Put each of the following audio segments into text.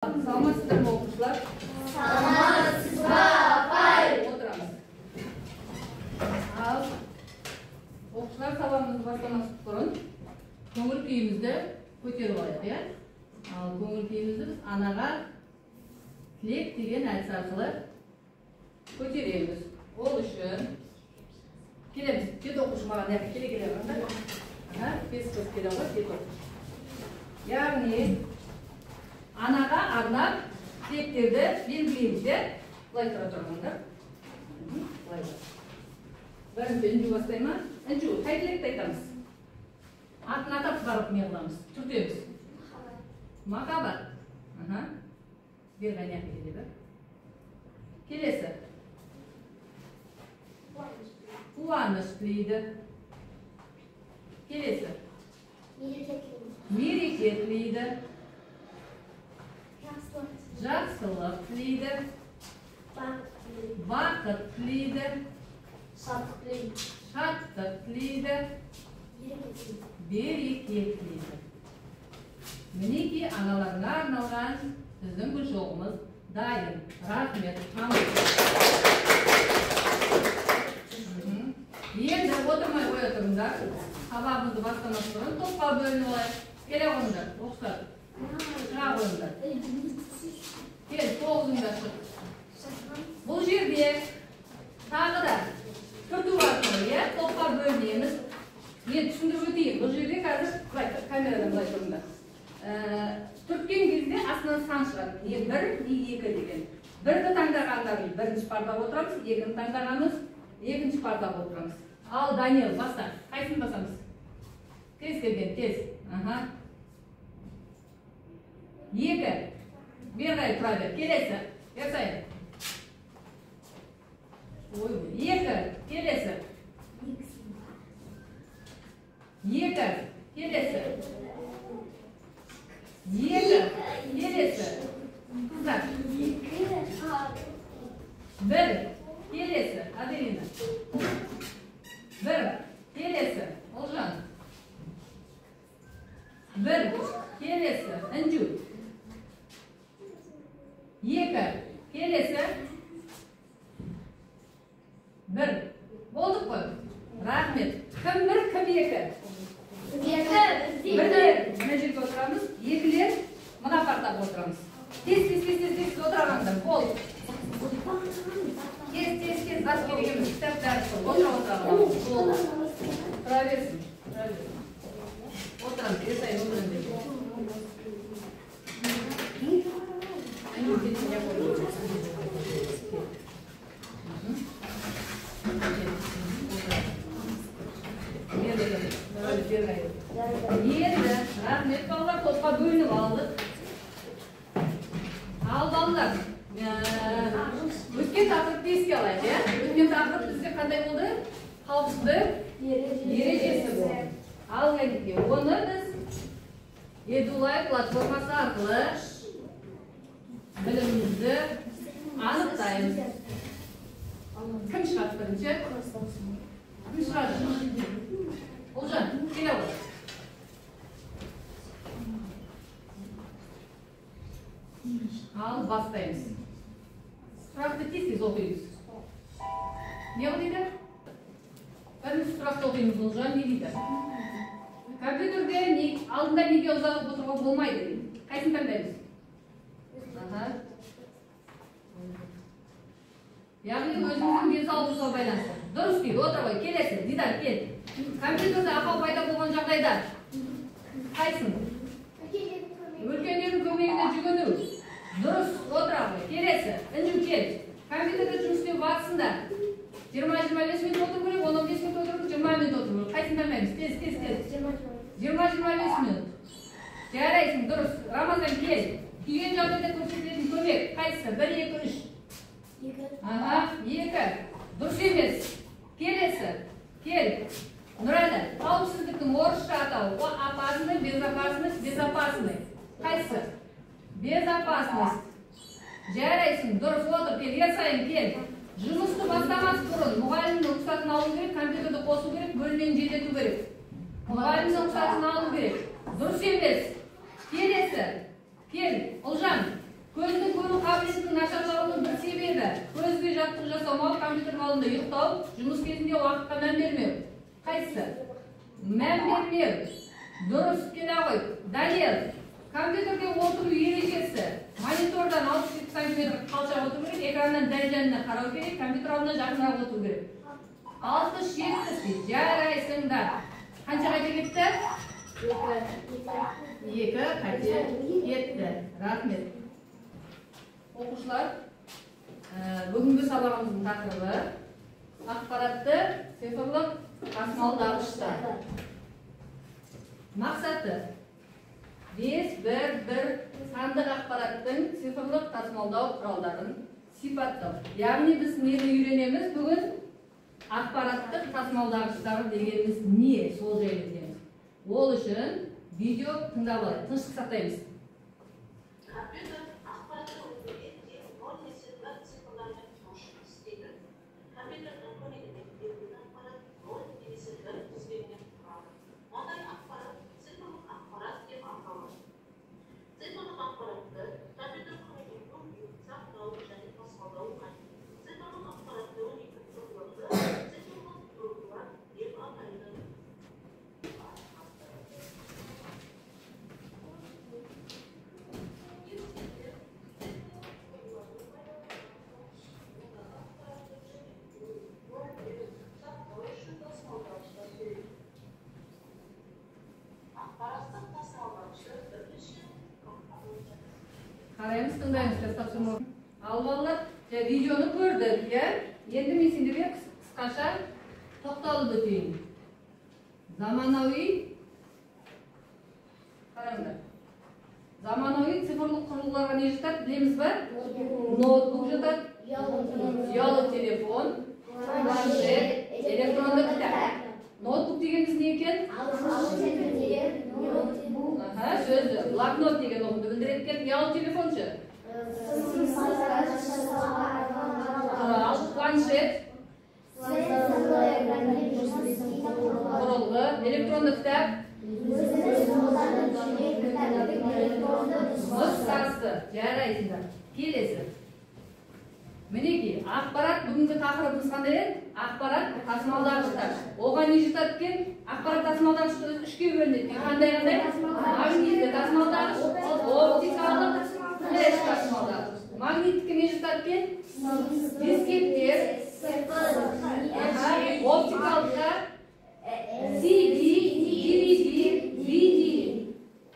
Саламатсыздар ма оқушылар? Саламатсыз ба, апай? Отырамыз. Ал оқушылар сабағымызды бастамас бұрын көңіл күйімізді көтеріп алайық, иә? Ал көңіл күйімізді біз анаға тілек деген әдіс арқылы көтереміз. Ол үшін келеміз. Кет оқушы маған яқы келе бақында. Бес қыз келе ғой, кет оқушы. Яғни анаға арнап тілектерді белгілейміз, де? Былай тұра тұрғанда. Былай бар. Бірінші үнжу бастай ма? Үнжу, қай тілекті айтамыз? Атын атап барып не қыламыз? Түртеміз. Махаббат. Бер ғайнақ келеді бі. Келесі. Қуаныш тілейді. Келесі. Мереке тілейді. Жақсылық тілейді. Бақыт тілейді. Шаттық тілейді. Береке тілейді. Мінеки аналарына арналған біздің гүл шоғымыз дайын. Рахмет. Енді отырмай қоя тұрыңдар. Сабағымызды бастамас бұрын топқа бөлініп алайық. Келе қойыңдар, оқушылар. Шыға қойыңдар. Кел, тоғызыңдар шық. Бұл жерде тағы да түрту арқылы, иә, топқа бөлінеміз. Мен түсіндіріп өтейін. Бұл жерде қазір камерадан былай тұрыңдар. Түрткен кезде астынан сан шығады. Не бір, не екі деген. Бірді таңдағандар бірінші партада отырамыз, екінші таңдағанымыз екінші партада отырамыз. Ал Данил, баста. Қайсын басамыз? Тез келген, тез. Екі. Бер ғай тұра бер. Келесі. Бер сайын. Екі. Келесі. Екі. Келесі. Екі. Келесі. Қыздар. Бір. Келесі. Аделина. Бір. Келесі. Олжан. Бір. Келесі. Інжу. Екі. Келесі. Бір. Болдық қой? Рахмет. Кім бір, кім екі? Бірлер мына жерге отырамыз, екілер мына партаға отырамыз. Тез отырағандар. Бол. Тез, бас керек емес. Кітаптар отырағандар. Тұра берсін. Отырамыз. Есай өмірінде. Енді, рахмет балалар, топқа бөлініп алдық. Ал балалар, өткен тақырыпты еске алайық, иә? Өткен тақырып бізде қандай болды? Қауіпсіздік ережесі болды. Ал кәдеге, оны біз Edulay платформасы арқылы білімімізді анықтаймыз. Кім шығады бірінші? Кім шығады? Олжан, келе ғой. Ал бастаймыз. Сұрақты тез оқимыз. Не дейді? Бірінші сұрақты оқимыз, Олжан не дейді? Компьютерде алдында неге ұзақ отыруға болмайды? Қайсын таңдаймыз? Яғни өзіміздің денсаулығымызға байланысты. Дұрыс дейді, отыр ғой, келесі, Дидар, кел. Компьютерде ақау пайда болған жағдайда қайсын? Үлкендердің көмегіне жүгіну. Дұрыс, отыр ғой, келесі, Інжу, кел. Компьютерде жұмыс істеу барысында 20-25 минут отыру керек, 10-15 минут отыру керек, 20 минут отыру керек. Қайсын таңдаймыз? Тез. 20-25 минут. Жарайсың, дұрыс. Рамазан, кел. Күйген жағдайда көрсетілетін көмек. Қайсысы? 1, 2, 3. Екі. Дұрыс емес. Келесі. Кел. Нұрәлі, қауіпсіздіктің орысша атауы. Опасный, безопасный. Қайсысы? Безопасность. Жарайсың, дұрыс, отыр. Кел, ерсайын, кел. Жұмысты бастамас бұрын мұғалімнің рұқсатын алу керек, компьютерді қосу керек, бөлмені желдету керек. Мұғалімнің рұқсатын алу керек. Дұрыс емес. Келесі. Кел, Олжан. жаттығу жасамау, компьютер алдында ұйықтау, жұмыс кезінде уақытқа мән бермеу. Қайсысы? Мән бермеу. Дұрыс, келе ғой. Данияр, компьютерге отыру ережесі. Монитордан 60 сантиметр қалшақ отыру керек, экраннан дәл жанына қарау керек, компьютер алдына жақынырақ отыру керек. 67 жарайсыңдар. Қанша қате кетті? 2 қате кетті. Рахмет. Оқушылар, бүгінгі сабағымыздың тақырыбы ақпаратты цифрлық тасымалдағыштар. Мақсаты 5-1-1 сандық ақпараттың цифрлық тасымалдау құралдарын сипаттау. Яғни біз нені үйренеміз бүгін? Ақпараттық тасымалдағыштар дегеніміз не? Сол жайлы білеміз. Ол үшін видео тыңдап алайық. Тыныштық сақтаймыз. Компьютер ақпараттық өңдеуде нөл несібі цифрлармен жұмыс істейді. Компьютердің көмегімен берілген ақпарат нөл несібі тізбегінен тұрады. Ондай ақпарат цифрлық ақпарат деп аталады. Цифрлық ақпаратты компьютер көмегімен өңдеу, сақтау және тасымалдау қажет. Цифрлық ақпаратты өңдейтін түрлерді цифрлық құрылғылар деп атайды. Қараймыз, тыңдаймыз, тапсырма. Ал балалар, видеоны көрдік, енді мен сендерге қысқаша тоқталып өтейін. Заманауи, қараңдар. Заманауи цифрлық құрылғыларға не жатады, білеміз бе? Ноутбук жатады, ұялы телефон, планшет, электронды кітап. Ноутбук дегеніміз не екен? Сөзі, блокнот деген оқуды білдіреді екен, ұялы телефоншы. Планшет, құрылғы, электронды кітап, нұсқасы, жарайсыңдар. Келесі. Мінеки, ақпарат бүгінгі тақырыбымыз қандай еді? Ақпарат тасымалдағыштар. Оған не жатады екен? Ақпарат тасымалдағыштар үшке бөлінеді. Қандай? Магнитті тасымалдағыш, оптикалық, флеш тасымалдағыш. Магнитті не жатады екен? Дискеттер, оптикалықта CD, DVD, DVD.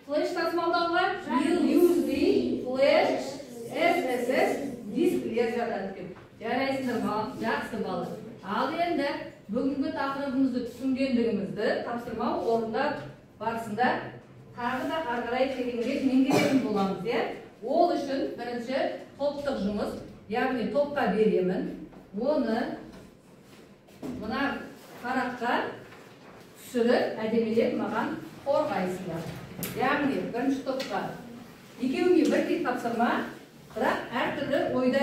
Флеш тасымалдауға USB, флеш, SSS, дискілер жатады екен. Жарайсыңдар, жақсы балы. Ал енді бүгінгі тақырыбымызды түсінгендігімізді тапсырмау орындап барысында тағы да қарғарай тереңірек меңгеретін боламыз. Ол үшін бірінші топтық жұмыс, яғни топқа беремін. Оны мына параққа түсіріп, әдемелеп маған қорғайсыңдар. Яғни бірінші топқа екеуіңе бірдей тапсырма, бірақ әртүрлі ойда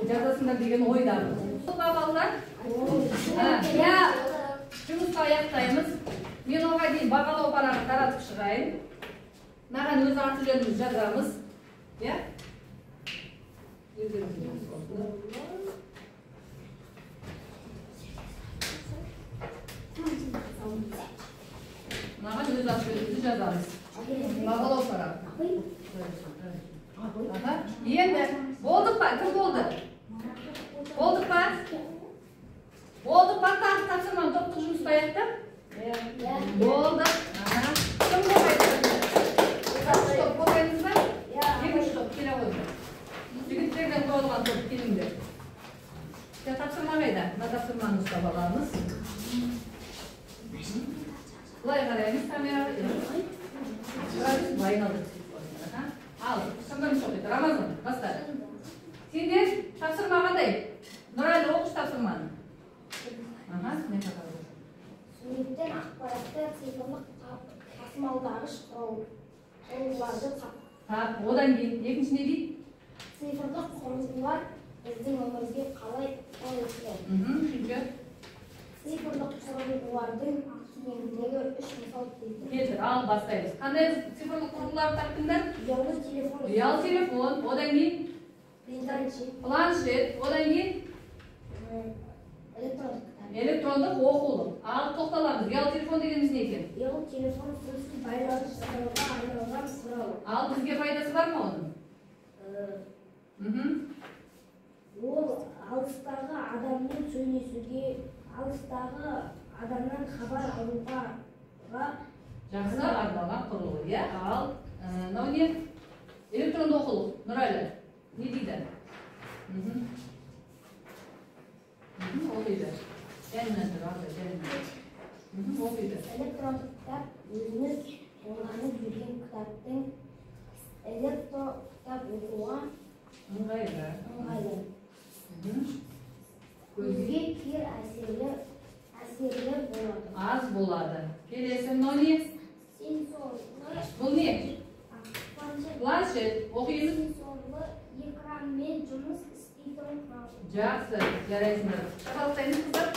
жазасыңдар деген ойдамыз. Балалар, жұмысқа аяқтаймыз. Мен оған дейін бағалау парағын таратып шығайын. Маған өз аты-жөнімізді жазамыз. Маған өз аты-жөнімізді жазамыз. Бағалау парағы. Енді, болдық па? Кім болды? Болдық па? Болдық па? Тағы тапсырманы топтық жұмысты аяқтап? Болды. Кім болғайды? Үш топ болғайдыңыз ба? Екінші топ келе қойды. Жігіттерден қойылған топ келіңдер. Тапсырма қайда? Мына тапсырманы ұстап аламыз. Бұлай қараймыз камераға. Былай айналдырып. Ал, сыңғырым жоқ еді. Рамазан, бастар. Сендер тапсырма қандай? Нұрайлы оқыш тапсырманы. Суреттен ақпаратты цифрлық тасымалдағыш құрылғыларды тап. Одан кейін екінші не дейді? Цифрлық құрылғылар біздің өмірге қалай ықпал етеді? Үшінші. Цифрлық құрылғылардың тиімділігі үш мысал келтір. Келтір, ал бастаймыз. Қандай цифрлық құрылғыларды таптыңдар? Ұялы телефон. Ұялы телефон, одан кейін Планшет. планшет, одан кейін электрондық кітап. Электрондық оқулық. Ал тоқталамыз. Ұялы телефон дегеніміз не екен? Ұялы телефон сөзсіз байланыс жасауға арналған құрал. Ал бізге пайдасы бар ма оның? Ол алыстағы адаммен сөйлесуге, алыстағы адамнан хабар алуға Жақсы арналған құрылғы, иә? Ал мынау не? Электронды оқулық. Нұрәлі, не дейді? Оқиды. Жәннен тұр, оқиды. электрондық кітап өзіңіз қолданып жүрген кітаптың электрондық оқуға Ыңғайлы. Көзге кері әсерлі болады. Аз болады. Келесі мынау не? Бұл не? Планшет. Оқимыз. Сенсорлы экранмен жұмыс істейтін құрал. Жақсы, жарайсыңдар. Шақалықтаймыз қыздар.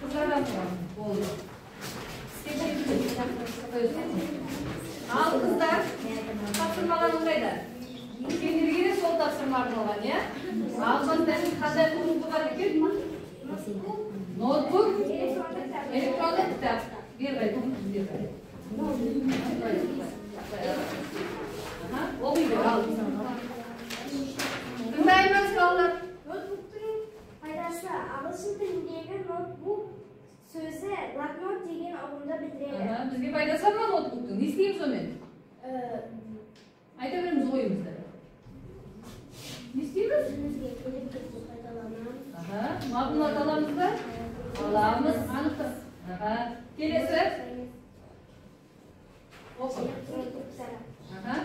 Қыздардан тұрған. Болды. Ал қыздар, тапсырмалар қайда? Кендерге сол тапсырма арналған, иә? Ал қыздардың қандай құрылғы бар екен? Ноутбук, электронды кітап. Бер қайтын, бер қайтын. Оқиды, ал. Тыңдаймыз, балалар. Ноутбуктың пайдасы ағылшын тіліндегі ноутбук сөзі блокнот деген ұғымды білдіреді. Бізге пайдасы бар ма ноутбуктың? Не істейміз онымен? Айта береміз ойымызды. Не істейміз? Өзімізге келіп кетіп пайдаланамыз. Мағлұмат аламыз ба? Аламыз, анықтық. Келесі? Электрондық кітап.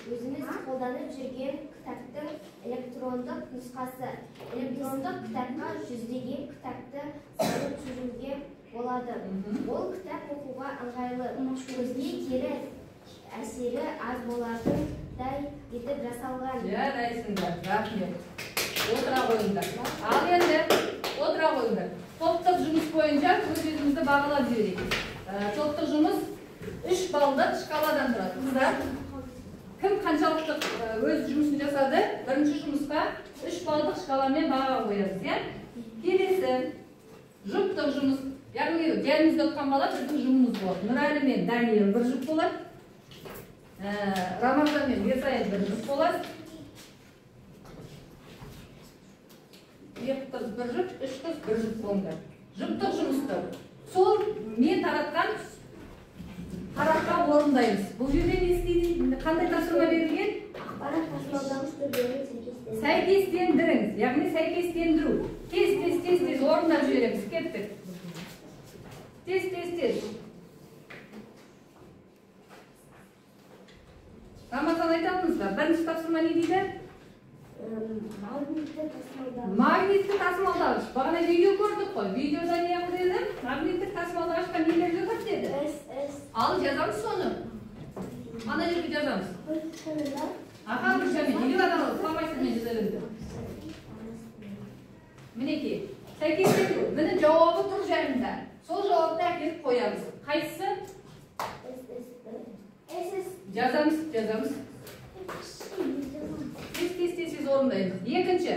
Өзіміз қолданып жүрген кітаптың электрондық нұсқасы. Электрондық кітапқа жүздеген кітапты салып жүруге болады. Ол кітап оқуға ыңғайлы. Көзге кері әсері аз болатындай етіп жасалған. Жарайсыңдар, рахмет. Отыра қойыңдар. Ал енді, отыра қойыңдар. Топтық жұмыс бойынша өзімізді бағалап жіберейік. Топтық жұмыс 3 балдық шкаладан тұрады. Қыздар, кім қаншалықты өз жұмысын жасады? Бірінші жұмысқа 3 балдық шкаламен баға қоямыз, иә? Келесі, жұптық жұмыс. Яғни, диагнозды отқан бала біздің жұмымыз болады. Нұрәлі мен Даниэл бір жұп болады. Рамазан мен Ерсайын бір жұп болады. 2 қыз бір жұп, 3 қыз бір жұп болыңдар. Жұптық жұмысты. Сол мен таратқан қараққа орындаймыз. Бұл жерде не істейді? Қандай тапсырма берілген? Ақпарат тасымалдағыш түрлерін сәйкестендіріңіз. Яғни сәйкестендіру. Тез орындап жібереміз. Кеттік. Тез. Рамазан айтамыз ба? Бірінші тапсырма не дейді? Магнитті тасымалдағыш. Бағана видео көрдік қой. Видеода не қылды? Магнитті тасымалдағышқа нелер жатады деді? Ал жазамыз соны. Ана жерге жазамыз. Аха, біршамен. Елі баданы сұламайсыз мен жазарымды. Мінеке. Сәйкестендіру. Міне жауабы тұр жанында. Сол жауапты әкеліп қоямыз. Қайсысы? Жазамыз. Тез орындаймыз. Екінші.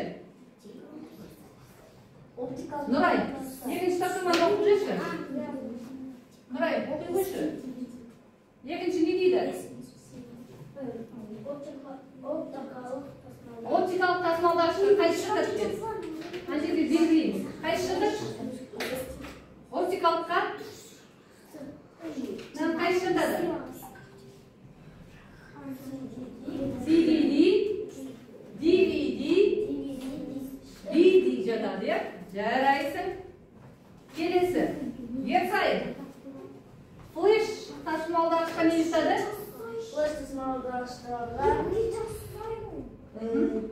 Нұрай, екінші тапсырманы оқып жүрші. Нұрай, оқи қойшы. Екінші не дейді? Оптикалық тасымалдағышқа қайсы жатады деді? Қай жерге белгілейміз. Қайсы жатады? Оптикалыққа? Қайсы жатады? DVD жатады, иә? Жарайсың. Келесі. Ерсайын. Флеш тасымалдағышқа не жатады? Флеш тасымалдағыштарға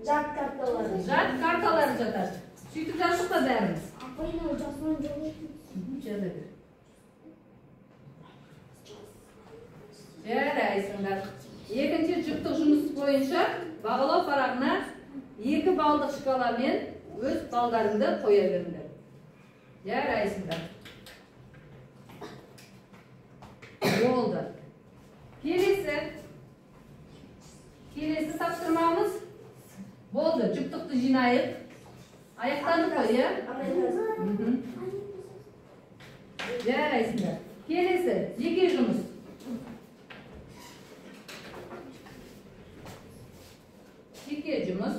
жад карталары. Жад карталары жатады. Сөйтіп жаздық па бәріміз? Жаза бер. Жарайсыңдар. Екінші жұптық жұмыс бойынша бағалау парағына 2 балдық шкаламен өз балдарыңды қоя беріңдер. Жарайсыңдар. Болды. Келесі тапсырмамыз Болды, жүктікті жинайық. Аяқтандық қой, иә? Жарайсыңдар. Келесі, жеке жұмыс. Жеке жұмыс.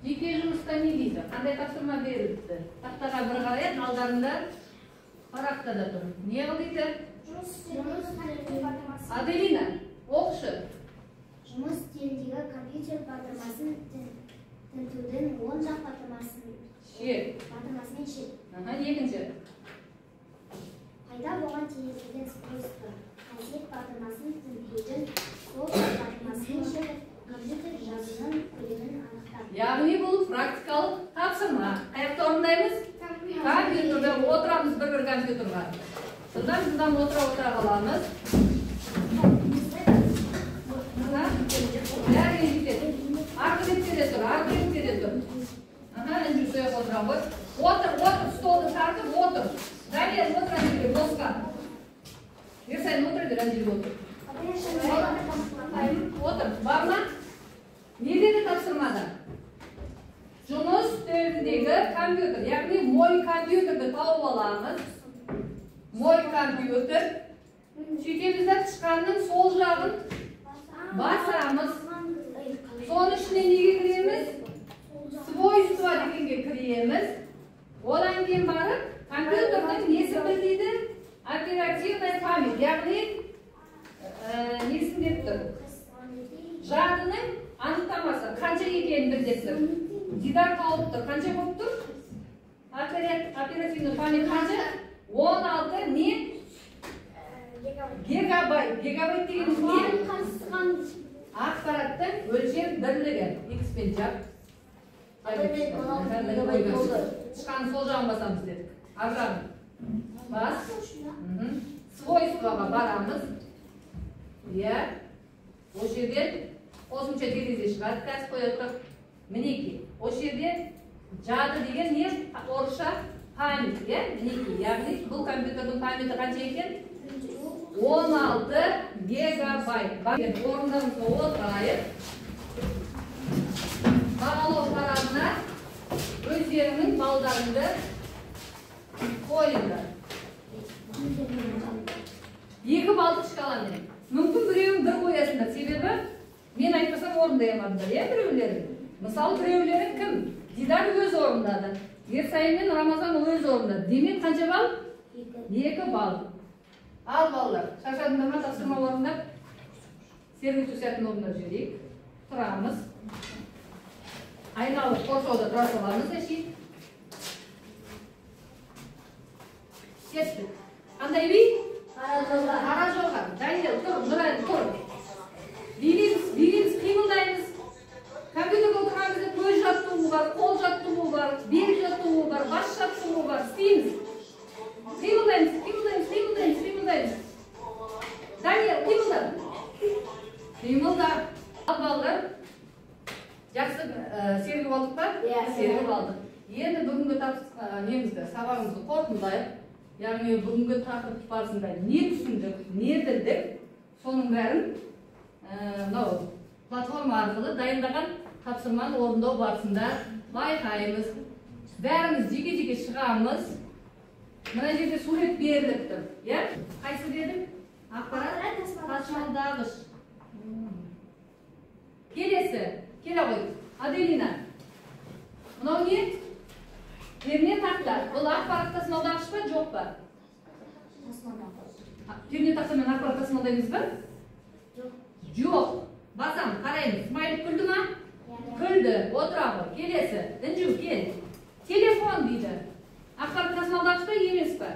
Жеке жұмыста не дейді? Қандай тапсырма берілді? Тақтаға бір қарайық, алдарында парақта да тұр. Не қыл дейді? Аделина, оқышы. Жұмыс үстеліндегі компьютер батырмасын тінтудің оң жақ батырмасымен шет. Екінші. Пайда болған теңестірген спойсты. Қасиет батырмасын тінтудің сол жақ батырмасымен шет. Компьютер жазудың көлемін анықтап. Яғни бұл практикалық тапсырма. Қаяқта орындаймыз? Компьютерде отырамыз бір компьютерға. Жылдам отыра қаламыз. Бәрі жетеді. Арғы бетте де тұр. Інжу сояқ отырам ғой. Отыр, столды тартып, отыр. Данияр, отыр әнжелге, босқа. Ерсайын отыр дер, әнжелге отыр. Отыр, бар ма? Не деді тапсырмада? Жұмыс үстеліндегі компьютер, яғни мой компьютерді тауып аламыз. Мой компьютер. Сөйтеміздер тышқанның сол жағын басамыз. Соның ішіне неге кіреміз? Свойства дегенге кіреміз. Одан кейін барып, компьютердің несі бір дейді? Оперативная память, яғни несін деп тұр? Жадының анықтамасы, қанша екенін бір деп тұр. Дидар тауып тұр, қанша болып тұр? Оперативная память қанша? 16 не? Гигабайт. Гигабайт дегеніміз не? Ақпараттың өлшем бірлігі. X пен жап. Тышқанын сол жағын басамыз дедік. Ар жағын. Бас. Свойствоға барамыз. О жерден қосымша терезе шығады. Қазір қояттық. Мінеки. О жерден жады деген не? Орысша память. Мінеки. Яғни бұл компьютердің памяті қанша екен? 16 гигабайт. Орындарымызға отырайық. Бағалау парағына өздерінің балдарыңды қойыңдар. 2 балдық шкаламен. Мүмкін біреуін бір қоясыңдар. Себебі мен айтпасам орындай алмадыңдар. Біреулері. Мысалы біреулері кім? Дидар өз орындады. Ерсайын мен Рамазан өз орындады. Демек қанша бал? 2 бал. Ал балалар, шашадыңдар ма тапсырма орындап? Сергіту сәтін орындап жіберейік. Тұрамыз. Айналып қоршауда тұра саламыз әшейін. Кеттік. Қандай бей? Қара жолға. Данияр, тұр, Нұрайын, тұр. Билеміз, қимылдаймыз. Компьютерге отырған кезде көз жаттығу бар, қол жаттығу бар, бел жаттығу бар, бас жаттығу бар. Істейміз. Қимылдаймыз. Данияр, қимылда. Ал балалар. Жақсы сергіп алдық па? Сергіп алдық. Енді бүгінгі немізді, сабағымызды қорытындылайық. Яғни бүгінгі тақырып барысында не түсіндік, не білдік, соның бәрін платформа арқылы дайындаған тапсырманы орындау барысында байқаймыз. Бәріміз жеке-жеке шығамыз. Мына жерде сурет беріліп тұр. Қайсы дедім? Ақпарат тасымалдағыш. Келесі. Келе қой. Аделина. Мынау не? Перне тақта. Бұл ақпарат тасымалдағыш па, жоқ па? Перне тақтамен ақпарат тасымалдаймыз ба? Жоқ. Басам, қараймыз. Смайлик күлді ма? Күлді. Отырағы. Келесі. Інжу, кел. Телефон дейді. Ақпарат тасымалдағыш па, емес па?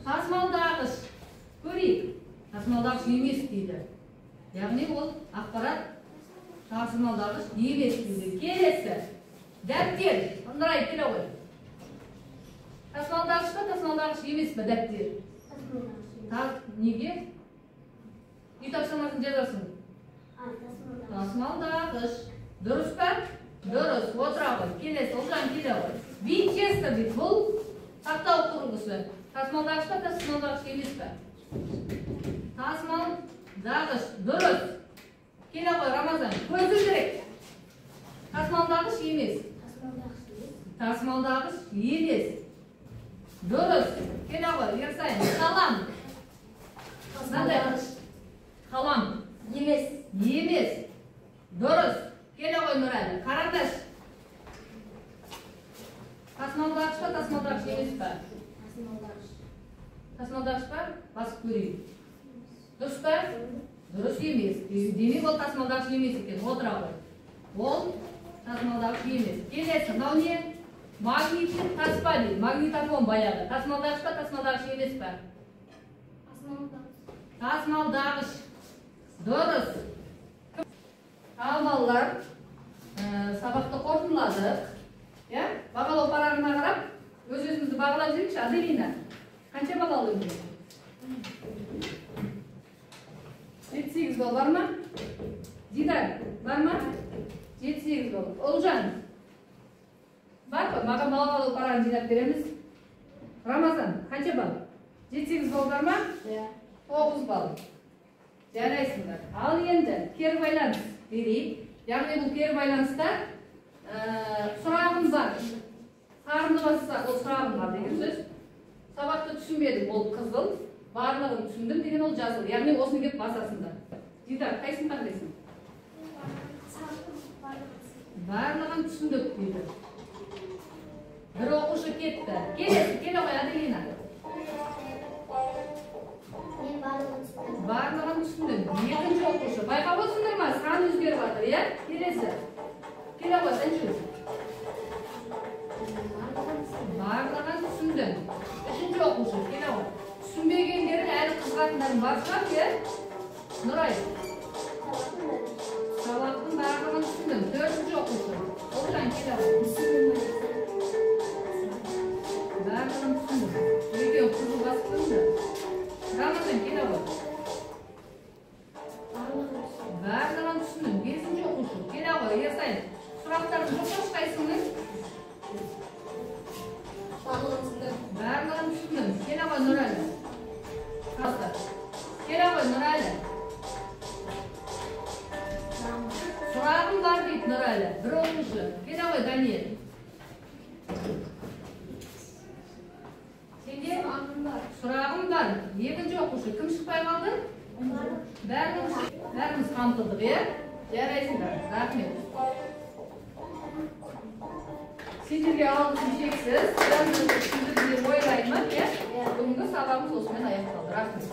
Тасымалдағыш. Көрейік. Тасымалдағыш емес дейді. Яғни ол ақпарат тасымалдағыш емес дейді. Келесі. Дәптер. Ындырай, келе ғой. Тасымалдағыш па, тасымалдағыш емес па, дәптер? Неге? Үй тапсырмасын жазасың. Тасымалдағыш. Дұрыс па? Дұрыс. Отыра ғой. Келесі. Олжан келе ғой. Винчестер дейді. Бұл тақтау құрылғысы. Тасымалдағыш па, тасымалдағыш емес па? Тасымалдағыш. Дұрыс. Келе ғой, Рамазан. Көзі керек. Тасымалдағыш емес. Тасымалдағыш емес. Дұрыс. Келе ғой, Ерсайын. Қалам. Қалам. Емес. Емес. Дұрыс. Келе ғой, Нұрәлі. Қарандаш. Тасымалдағыш па, тасымалдағыш емес па? Тасымалдағыш па? Басып көрейін. Дұрыс па? Дұрыс емес. Демек ол тасымалдағыш емес екен. Отыра ғой. Ол тасымалдағыш емес. Келесі, мынау не? Магниттік таспа дейді. Магнитофон баяғы. Тасымалдағыш па, тасымалдағыш емес па? Тасымалдағыш. Дұрыс. Ал балалар, сабақты қорытындыладық. Бағалау парағына қарап, өз-өзімізді бағалап жүрейікші. Аделина, қанша бағалы өңдей? 7-8 бал бар ма? Дидар, бар ма? 7-8 бал. Олжан, бар ба? Маған бағалау парағын жинап береміз. Рамазан, қанша бал? 7-8 бал бар ма? 9 бал. Жарайсыңдар. Ал енді, кері байланыс берейік. Яғни бұл кері байланыста сұрағым бар. Сарымды бассақ, ол сұрағым бар деген сөз. Сабақты түсінбедім, ол қызыл. Барлығын түсіндім деген ол жазыл. Яғни осыны кеп басасыңдар. Дидар, қайсын қандайсың? Барлығын түсіндік дейді. Бір оқушы кетті. Келесі, келе ғой, Аделина. Барлығын түсіндім. Екінші оқушы. Байқап отырсыңдар ма? Сан өзгеріп жатыр, иә? Келесі. Келе ғой, Санчуз. Барлығын түсіндім. Үшінші оқушы. Келе ғой. Түсінбегендерін әлі қызғатындарын бар шығар, иә? Нұрай. Сабақтың барлығын түсіндім. Төртінші оқушы. Олжан, келе ғой. Барлығын түсіндім. Екеу қызыл басып тұрыңдар. Рамазан, келе ғой. Барлығын түсіндім. Бесінші оқушы. Келе ғой, Ерсайын. Сұрақтарын жоқ қайсыңыз? Барлығын түсіндім. Келе ғой, Нұрәлі. Келе ғой, Нұрәлі. Сұрағым бар дейді Нұрәлі. Бір оқушы. Келе ғой, Даниел. Сенде сұрағым бар. Екінші оқушы. Кім шықпай қалды? Бәріміз қамтылдық, е? Жарайсыңдар. Рахмет. Сендерге алғысым шексіз. Бәріміз түсіндік деп ойлаймын, е? Бүгінгі сабағымыз осымен аяқталды. Рахмет.